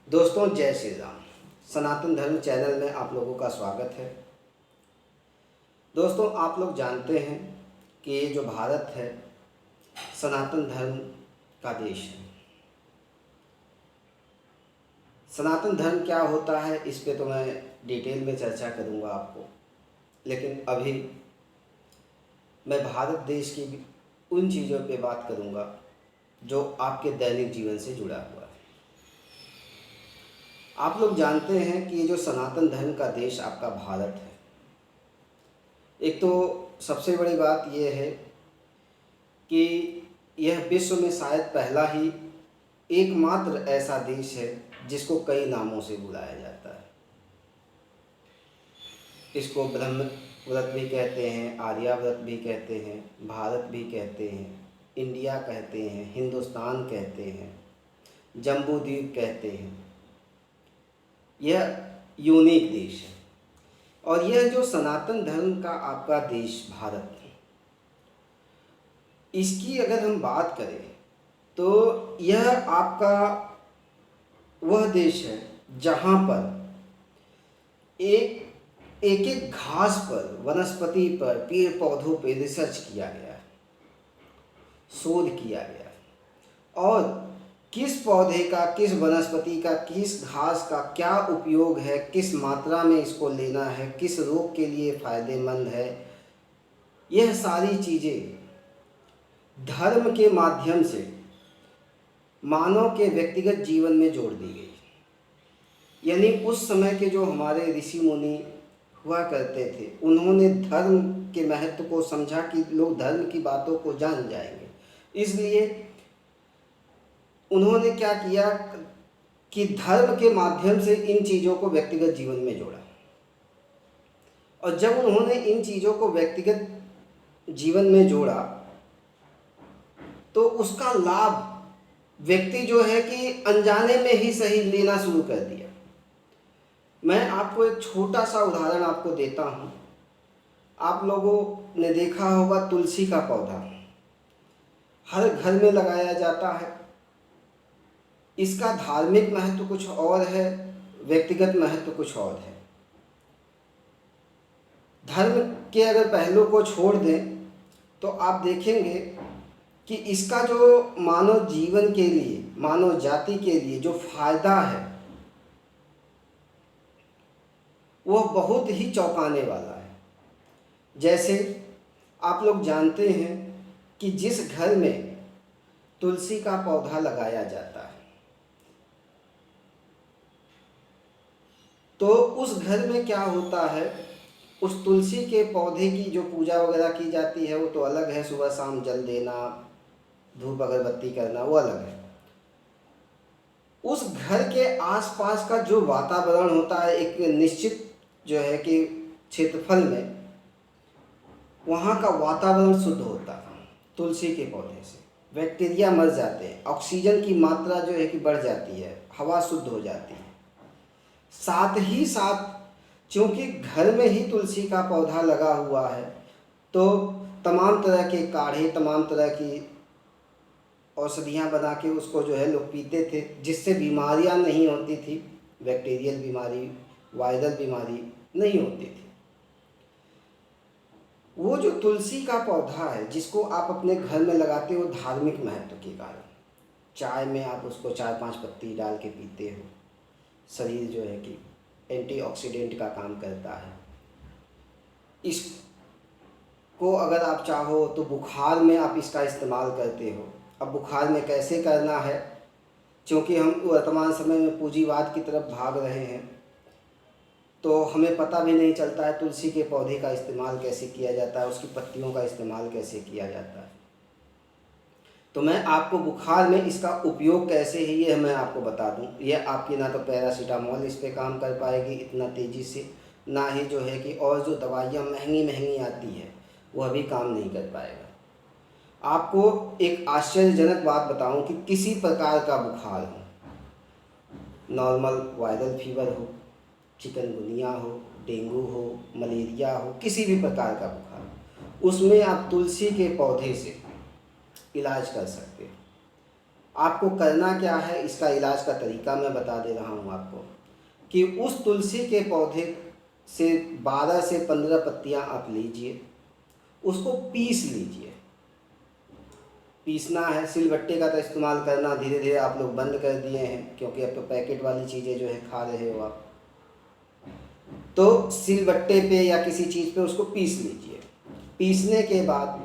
दोस्तों, जय श्री राम। सनातन धर्म चैनल में आप लोगों का स्वागत है। दोस्तों, आप लोग जानते हैं कि ये जो भारत है सनातन धर्म का देश है। सनातन धर्म क्या होता है इस पे तो मैं डिटेल में चर्चा करूँगा आपको, लेकिन अभी मैं भारत देश की उन चीज़ों पे बात करूँगा जो आपके दैनिक जीवन से जुड़ा हुआ है। आप लोग जानते हैं कि ये जो सनातन धर्म का देश आपका भारत है, एक तो सबसे बड़ी बात यह है कि यह विश्व में शायद पहला ही एकमात्र ऐसा देश है जिसको कई नामों से बुलाया जाता है। इसको ब्रह्म व्रत भी कहते हैं, आर्याव्रत भी कहते हैं, भारत भी कहते हैं, इंडिया कहते हैं, हिंदुस्तान कहते हैं, जम्बू द्वीप कहते हैं। यह यूनिक देश है। और यह जो सनातन धर्म का आपका देश भारत है, इसकी अगर हम बात करें तो यह आपका वह देश है जहाँ पर एक एक घास पर, वनस्पति पर, पेड़ पौधों पर रिसर्च किया गया है, शोध किया गया है। और किस पौधे का, किस वनस्पति का, किस घास का क्या उपयोग है, किस मात्रा में इसको लेना है, किस रोग के लिए फ़ायदेमंद है, यह सारी चीज़ें धर्म के माध्यम से मानव के व्यक्तिगत जीवन में जोड़ दी गई। यानी उस समय के जो हमारे ऋषि मुनि हुआ करते थे, उन्होंने धर्म के महत्व को समझा कि लोग धर्म की बातों को जान जाएंगे, इसलिए उन्होंने क्या किया कि धर्म के माध्यम से इन चीज़ों को व्यक्तिगत जीवन में जोड़ा। और जब उन्होंने इन चीज़ों को व्यक्तिगत जीवन में जोड़ा तो उसका लाभ व्यक्ति जो है कि अनजाने में ही सही लेना शुरू कर दिया। मैं आपको एक छोटा सा उदाहरण आपको देता हूँ। आप लोगों ने देखा होगा तुलसी का पौधा हर घर में लगाया जाता है। इसका धार्मिक महत्व कुछ और है, व्यक्तिगत महत्व कुछ और है। धर्म के अगर पहलू को छोड़ दें तो आप देखेंगे कि इसका जो मानव जीवन के लिए, मानव जाति के लिए जो फायदा है वह बहुत ही चौंकाने वाला है। जैसे आप लोग जानते हैं कि जिस घर में तुलसी का पौधा लगाया जाता है तो उस घर में क्या होता है, उस तुलसी के पौधे की जो पूजा वगैरह की जाती है वो तो अलग है, सुबह शाम जल देना, धूप अगरबत्ती करना वो अलग है। उस घर के आसपास का जो वातावरण होता है, एक निश्चित जो है कि क्षेत्रफल में वहाँ का वातावरण शुद्ध होता है। तुलसी के पौधे से बैक्टीरिया मर जाते हैं, ऑक्सीजन की मात्रा जो है कि बढ़ जाती है, हवा शुद्ध हो जाती है। साथ ही साथ क्योंकि घर में ही तुलसी का पौधा लगा हुआ है तो तमाम तरह के काढ़े, तमाम तरह की औषधियाँ बना के उसको जो है लोग पीते थे, जिससे बीमारियाँ नहीं होती थी, बैक्टीरियल बीमारी, वायरल बीमारी नहीं होती थी। वो जो तुलसी का पौधा है जिसको आप अपने घर में लगाते हो धार्मिक महत्व के कारण, चाय में आप उसको 4-5 पत्ती डाल के पीते हो, शरीर जो है कि एंटीऑक्सीडेंट का काम करता है। इसको अगर आप चाहो तो बुखार में आप इसका इस्तेमाल करते हो। अब बुखार में कैसे करना है, क्योंकि हम वर्तमान समय में पूंजीवाद की तरफ भाग रहे हैं तो हमें पता भी नहीं चलता है तुलसी के पौधे का इस्तेमाल कैसे किया जाता है, उसकी पत्तियों का इस्तेमाल कैसे किया जाता है। तो मैं आपको बुखार में इसका उपयोग कैसे है ये मैं आपको बता दूं। यह आपकी ना तो पैरासीटामॉल इस पर काम कर पाएगी इतना तेज़ी से, ना ही जो है कि और जो दवाइयाँ महंगी महंगी आती है वह भी काम नहीं कर पाएगा। आपको एक आश्चर्यजनक बात बताऊं कि किसी प्रकार का बुखार हो, नॉर्मल वायरल फीवर हो, चिकनगुनिया हो, डेंगू हो, मलेरिया हो, किसी भी प्रकार का बुखार, उसमें आप तुलसी के पौधे से इलाज कर सकते हो। आपको करना क्या है, इसका इलाज का तरीका मैं बता दे रहा हूँ आपको, कि उस तुलसी के पौधे से 12 से 15 पत्तियाँ आप लीजिए, उसको पीस लीजिए। पीसना है, सिलबट्टे का तो इस्तेमाल करना धीरे धीरे आप लोग बंद कर दिए हैं, क्योंकि अब तो पैकेट वाली चीज़ें जो है खा रहे हो आप। तो सिलबट्टे पे या किसी चीज़ पे उसको पीस लीजिए। पीसने के बाद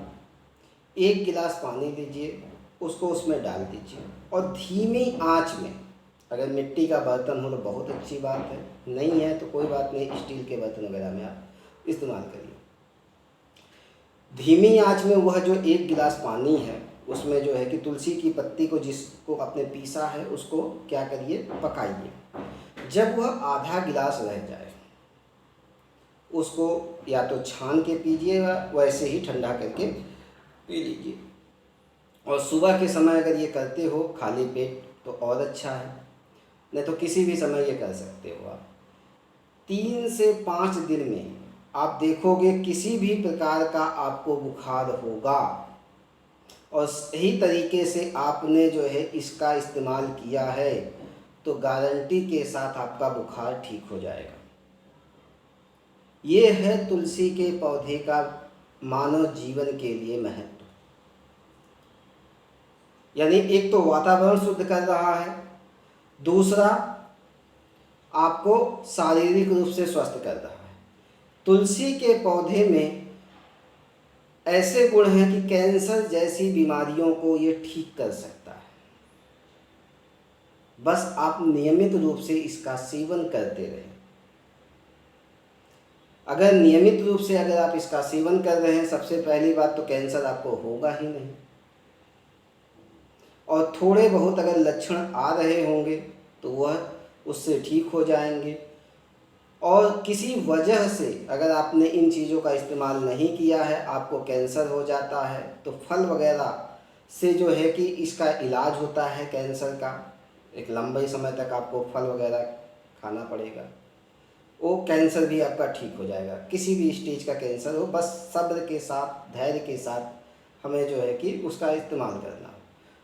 1 गिलास पानी लीजिए, उसको उसमें डाल दीजिए और धीमी आंच में, अगर मिट्टी का बर्तन हो तो बहुत अच्छी बात है, नहीं है तो कोई बात नहीं, स्टील के बर्तन वगैरह में आप इस्तेमाल करिए। धीमी आंच में वह जो 1 गिलास पानी है उसमें जो है कि तुलसी की पत्ती को, जिसको आपने पीसा है, उसको क्या करिए, पकाइए। जब वह आधा गिलास रह जाए उसको या तो छान के पीजिए, वैसे ही ठंडा करके पी लीजिए। और सुबह के समय अगर ये करते हो खाली पेट तो और अच्छा है, नहीं तो किसी भी समय ये कर सकते हो आप। 3 से 5 दिन में आप देखोगे किसी भी प्रकार का आपको बुखार होगा, और सही तरीके से आपने जो है इसका इस्तेमाल किया है तो गारंटी के साथ आपका बुखार ठीक हो जाएगा। ये है तुलसी के पौधे का मानव जीवन के लिए महत्व। यानी एक तो वातावरण शुद्ध कर रहा है, दूसरा आपको शारीरिक रूप से स्वस्थ कर रहा है। तुलसी के पौधे में ऐसे गुण हैं कि कैंसर जैसी बीमारियों को ये ठीक कर सकता है। बस आप नियमित रूप से इसका सेवन करते रहें। अगर नियमित रूप से अगर आप इसका सेवन कर रहे हैं, सबसे पहली बात तो कैंसर आपको होगा ही नहीं, और थोड़े बहुत अगर लक्षण आ रहे होंगे तो वह उससे ठीक हो जाएंगे। और किसी वजह से अगर आपने इन चीज़ों का इस्तेमाल नहीं किया है, आपको कैंसर हो जाता है, तो फल वगैरह से जो है कि इसका इलाज होता है कैंसर का। एक लंबे समय तक आपको फल वगैरह खाना पड़ेगा, वो कैंसर भी आपका ठीक हो जाएगा। किसी भी स्टेज का कैंसर हो, बस सब्र के साथ, धैर्य के साथ हमें जो है कि उसका इस्तेमाल करना।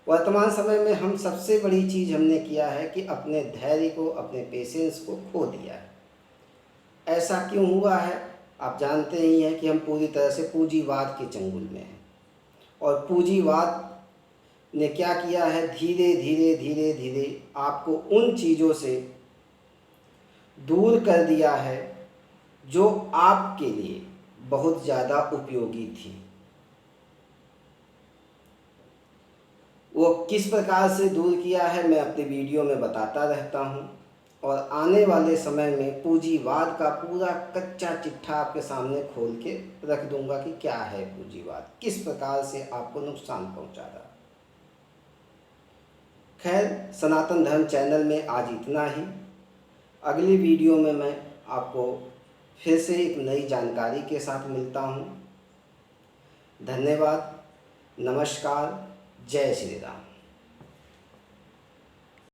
वर्तमान समय में हम सबसे बड़ी चीज़ हमने किया है कि अपने धैर्य को, अपने पेशेंस को खो दिया है। ऐसा क्यों हुआ है? आप जानते ही हैं कि हम पूरी तरह से पूंजीवाद के चंगुल में हैं, और पूंजीवाद ने क्या किया है, धीरे धीरे धीरे धीरे आपको उन चीज़ों से दूर कर दिया है जो आपके लिए बहुत ज़्यादा उपयोगी थी। वो किस प्रकार से दूर किया है मैं अपने वीडियो में बताता रहता हूँ, और आने वाले समय में पूंजीवाद का पूरा कच्चा चिट्ठा आपके सामने खोल के रख दूंगा कि क्या है पूंजीवाद, किस प्रकार से आपको नुकसान पहुंचा रहा। खैर, सनातन धर्म चैनल में आज इतना ही। अगली वीडियो में मैं आपको फिर से एक नई जानकारी के साथ मिलता हूँ। धन्यवाद, नमस्कार, जय श्री राम।